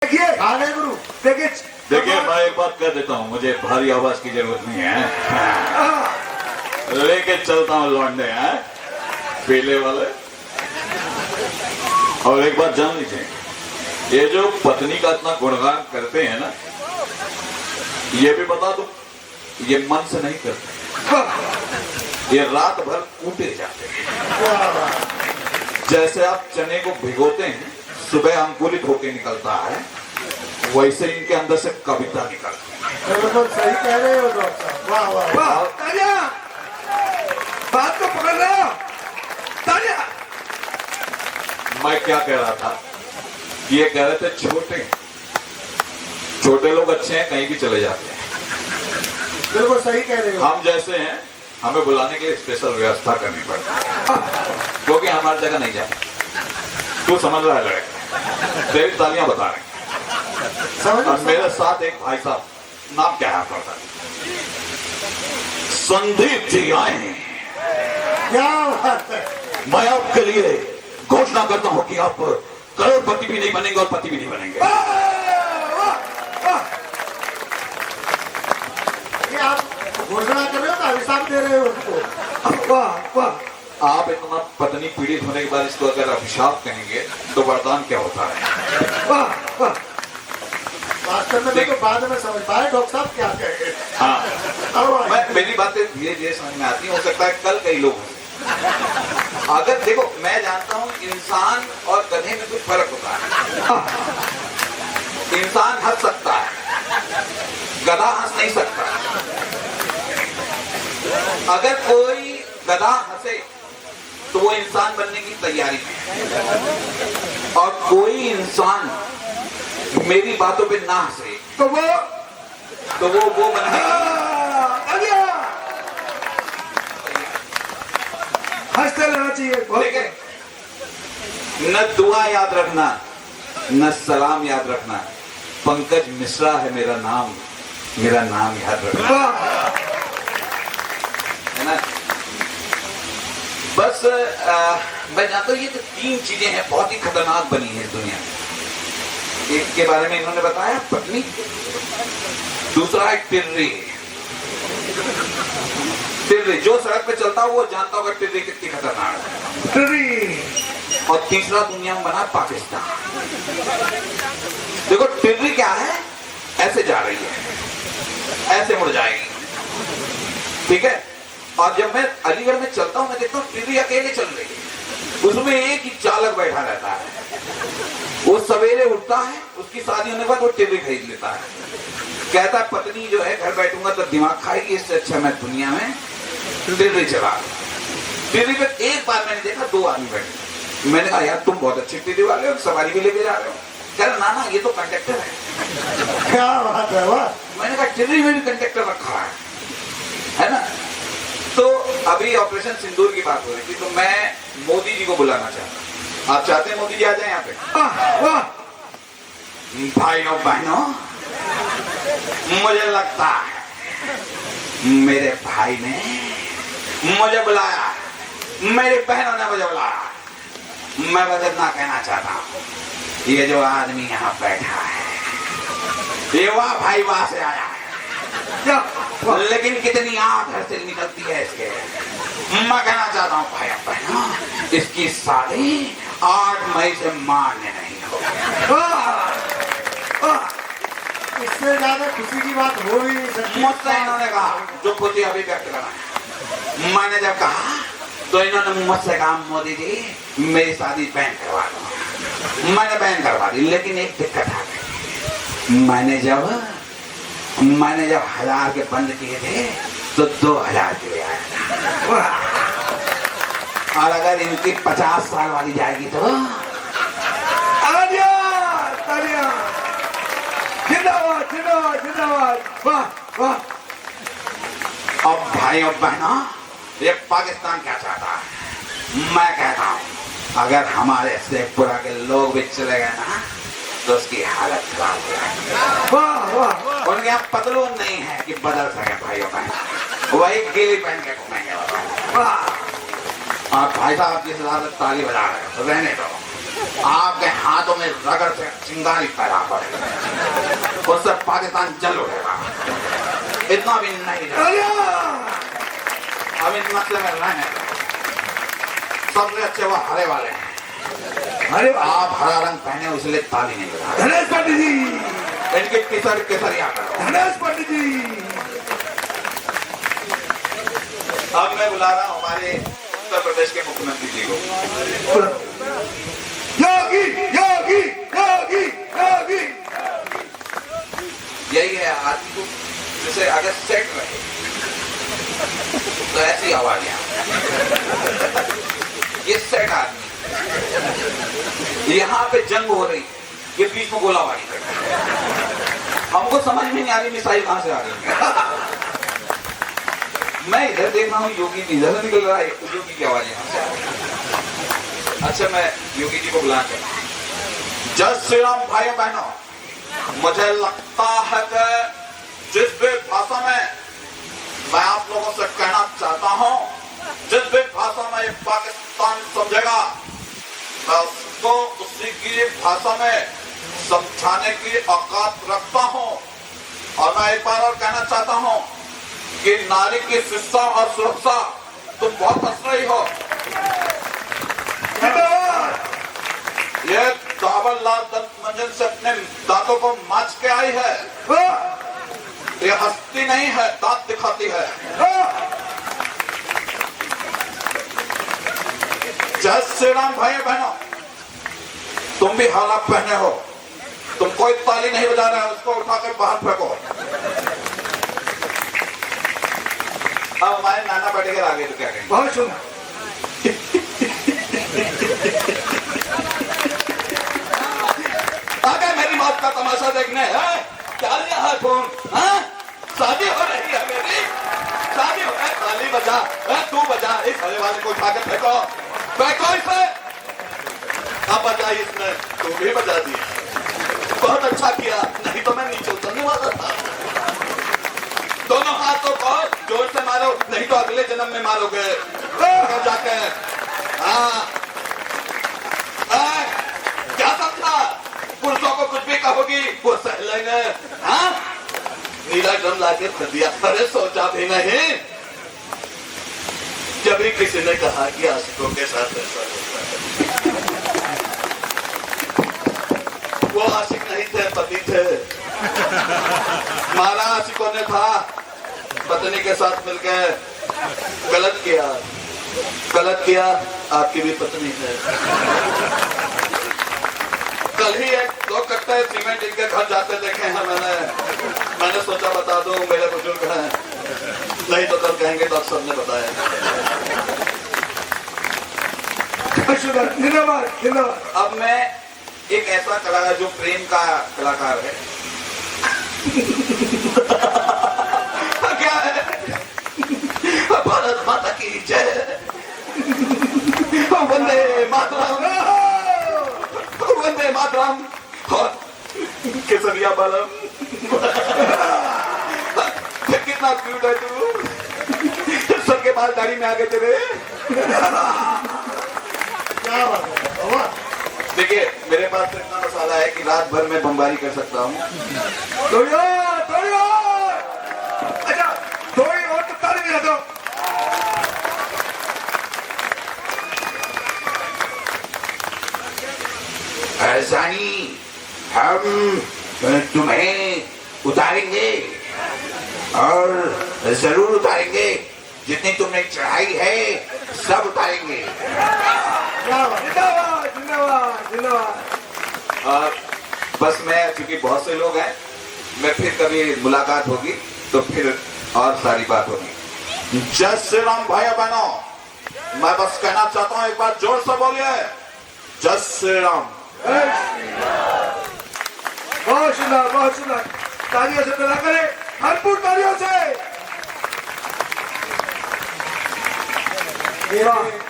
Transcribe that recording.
देखिए आगे गुरु देखिए देखिए मैं एक बात कह देता हूँ, मुझे भारी आवाज की जरूरत नहीं है। लेके चलता हूँ लौंडे हैं पीले वाले। और एक बात जान लीजिए, ये जो पत्नी का इतना गुणगान करते हैं ना, ये भी बता दो, ये मन से नहीं करते, ये रात भर कूटे जाते हैं। जैसे आप चने को भिगोते हैं, सुबह अंकुरित होकर निकलता है, वैसे इनके अंदर से कविता निकलती है। बिल्कुल सही कह रहे हो डॉक्टर साहब। वाह वाह वाह तालिया, बात को पकड़ रहा तालिया। मैं क्या कह रहा था, ये कह रहे थे छोटे छोटे लोग अच्छे हैं, कहीं भी चले जाते हैं। बिल्कुल सही कह रहे हो। हम जैसे हैं, हमें बुलाने के लिए स्पेशल व्यवस्था करनी पड़ती है, क्योंकि हमारी जगह नहीं जाती। तू समझ रहा है लड़का, तेरी तालियां बता रहे हैं। और मेरे साथ एक भाई साहब, नाम क्या है आपका? संदीप जी आए हैं। क्या बात है। मैं आपके लिए घोषणा करता हूं कि आप करोड़पति भी नहीं बनेंगे और पति भी नहीं बनेंगे। ये आप घोषणा कर रहे हो ना, अभिशाप दे रहे हो उसको। वाह वाह, आप इतना पत्नी पीड़ित होने के बाद इसको अगर अभिशाप कहेंगे तो वरदान क्या होता है? वाह वाह। वास्तव में तो बाद में समझ पाए डॉक्टर साहब क्या कहेंगे। हाँ, मेरी बातें धीरे धीरे समझ में आती है, हो सकता है कल कई लोग हों। अगर देखो, मैं जानता हूं इंसान और गधे में कुछ फर्क होता है। इंसान हंस सकता है, गधा हंस नहीं सकता। अगर कोई गधा हंसे तो वो इंसान बनने की तैयारी में है, और कोई इंसान मेरी बातों पे ना हंसे तो वो बनने तालिया हंसते रहना चाहिए। ठीक है। न दुआ याद रखना, न सलाम याद रखना, पंकज मिश्रा है मेरा नाम याद रखना, वाह है ना। बस मैं जानता हूँ ये तो तीन चीजें हैं बहुत ही खतरनाक बनी है इस दुनिया में। एक के बारे में इन्होंने बताया, पत्नी। दूसरा है टिर्री। टिर्री जो सड़क पे चलता हो वो जानता होगा टिर्री कितनी खतरनाक है। टिर्री। और तीसरा दुनिया में बना पाकिस्तान। देखो टिर्री क्या है, ऐसे जा रही है, ऐसे मुड़ जाएगी, ठीक है। और जब मैं अलीगढ़ में चलता हूं, मैं देखता हूँ टिर्री अकेले चल रही है, उसमें एक ही चालक बैठा रहता है। वो सवेरे उठता है, उसकी शादी होने के बाद वो टिर्री खरीद लेता है, कहता है पत्नी जो है घर बैठूंगा तो दिमाग खाएगी, इससे अच्छा मैं दुनिया में टिर्री चला। टिर्री पे एक बार मैंने देखा दो आदमी बैठे, मैंने कहा यार तुम बहुत अच्छी टिर्री वाले हो, सवारी भी लेके जा रहे हो। कह रहे ना ये तो कंडक्टर है। क्या बात है। वाह। मैंने कहा टिर्री में भी कंडक्टर रखा है ना। तो अभी ऑपरेशन सिंदूर की बात हो रही थी, तो मैं मोदी जी को बुलाना चाहता। आप चाहते हैं मोदी जी आ जाए यहाँ पे? वाह वाह। भाइयों बहनों, मुझे लगता है मेरे भाई ने मुझे बुलाया, मेरी बहनों ने मुझे बुलाया। मैं बस इतना कहना चाहता हूँ, ये जो आदमी यहाँ बैठा है, ये वाह भाई वाह से आया है, लेकिन कितनी आग घर से निकलती है इसके। मैं कहना चाहता हूँ भाई बहनों, इसकी शादी 8 मई से मान्य नहीं होगी। इससे ज्यादा खुशी की बात हो ही नहीं सकती। मुझसे इन्होंने कहा जो खुशी अभी व्यक्त करना है। मैंने जब कहा तो इन्होंने मुझसे कहा मोदी जी मेरी शादी बैन करवा दो। मैंने बैन करवा दी, लेकिन एक दिक्कत आ गई। मैंने जब 1000 के बंद किए थे तो 2000 के लिए आया था। और अगर इनकी 50 साल वाली जाएगी तो तालिया तालिया। जिंदाबाद जिंदाबाद जिंदाबाद। वाह वाह। अब भाई और बहनों, ये पाकिस्तान क्या चाहता है? मैं कहता हूँ अगर हमारे शेखपुरा के लोग भी चले गए ना तो उसकी हालत खराब हो जाएगी। वाह वाह। उनके यहाँ पतलून नहीं है कि बदल सके भाइयों बहन, वही गीली पहन के घूमेंगे। वाह। और भाई साहब जिस हिसाब से ताली बजा रहे हो तो रहने दो। आपके हाथों में रगड़ से चिंगारी पैदा पड़ेगी, उससे पाकिस्तान जल उठेगा। इतना भी नहीं अब इन मसले में रहने सबसे अच्छे वो हरे वाले हैं। अरे आप हरा रंग पहने हो इसलिए ताली नहीं बजा। गणेश पंडित जी, इनके केसरिया करो। गणेश पंडित जी। अब मैं बुला रहा हूँ हमारे उत्तर प्रदेश के मुख्यमंत्री जी को। योगी योगी योगी योगी। यही है आदमी को जैसे अगर सेट रहे तो ऐसी आवाज ये सेट आदमी, यहाँ पे जंग हो रही, ये बीच में गोलाबारी कर रहा है। हमको समझ में नहीं आ रही मिसाइल कहां से आ रही है। मैं इधर देख रहा हूँ योगी इधर से निकल रहा है, योगी की आवाज यहाँ से आ रही है। अच्छा मैं योगी जी को बुलाना चाहता हूँ। जय श्री राम भाइयों बहनों, मुझे लगता है कि जिस भी भाषा में मैं आप लोगों से कहना चाहता हूं, जिस भी भाषा में पाकिस्तान समझेगा मैं उसको उसी की भाषा में समझाने की औकात रखता हूं। और मैं एक बार और कहना चाहता हूं कि नारी की शिक्षा और सुरक्षा तुम बहुत हंस रही हो। ये दावरलाल दंत मंजन से अपने दांतों को मांझ के आई है। ये हंसती नहीं है, दांत दिखाती है। जय श्री राम भाई बहनों, तुम भी हालात पहने हो, तुम कोई ताली नहीं बजा रहे हो, उसको उठाकर बाहर फेंको। अब हमारे नाना पाटेकर आगे तो क्या कहेंगे? बहुत सुना। आगे मेरी मौत का तमाशा देखने है। क्या लिया है फोन? शादी हो रही है मेरी, शादी हो रही, ताली बजा, तू बजा, इस हरे वाले को उठाकर फेंको, फेंको इसे। अब बजा इसने, तू भी बजा दी, बहुत अच्छा किया, नहीं तो मैं नीचे उतरने वाला था। दोनों हाथों को जोर से मारो, नहीं तो अगले जन्म में मारोगे जाके। क्या समझा? पुरुषों को कुछ भी कहोगी वो सह लेंगे। नीला ड्रम लाके कर दिया, अरे सोचा भी नहीं। जब भी किसी ने कहा कि आशिकों के साथ ऐसा होता है, वो आशिक नहीं थे, पति थे। मारा आशिकों ने था, पत्नी के साथ मिलकर गलत किया, गलत किया। आपकी भी पत्नी है। कल ही एक दो कट्टे सीमेंट इनके घर जाते देखे हैं मैंने सोचा बता दूं, मेरे बुजुर्ग हैं, नहीं तो कल कहेंगे तो सबने बताया। धन्यवाद धन्यवाद। अब मैं एक ऐसा कलाकार जो प्रेम का कलाकार है क्या है? भारत माता की जय, वंदे मातरम, वंदे मातरम। केसरिया बालम, कितना क्यूट है तू, सर के बाल दाढ़ी में आ गए तेरे। क्या बात है? देखिए मेरे पास तो इतना मसाला है कि रात भर में बमबारी कर सकता हूँ। थोड़ी और, अच्छा थोड़ी और तो ताली बजा दो। ऐसानी हम तुम्हें उतारेंगे और जरूर उतारेंगे, जितनी तुमने चढ़ाई है सब उतारेंगे। धन्यवाद धन्यवाद धन्यवाद। बस मैं, क्योंकि बहुत से लोग हैं, मैं फिर कभी मुलाकात होगी तो फिर और सारी बात होगी। जय श्री राम भाई बहनों, मैं बस कहना चाहता हूँ, एक बार जोर से बोलिए जय श्री राम। बहुत सुंदर बहुत सुंदर। तालियों से बना करें, भरपूर तालियों से। वाह।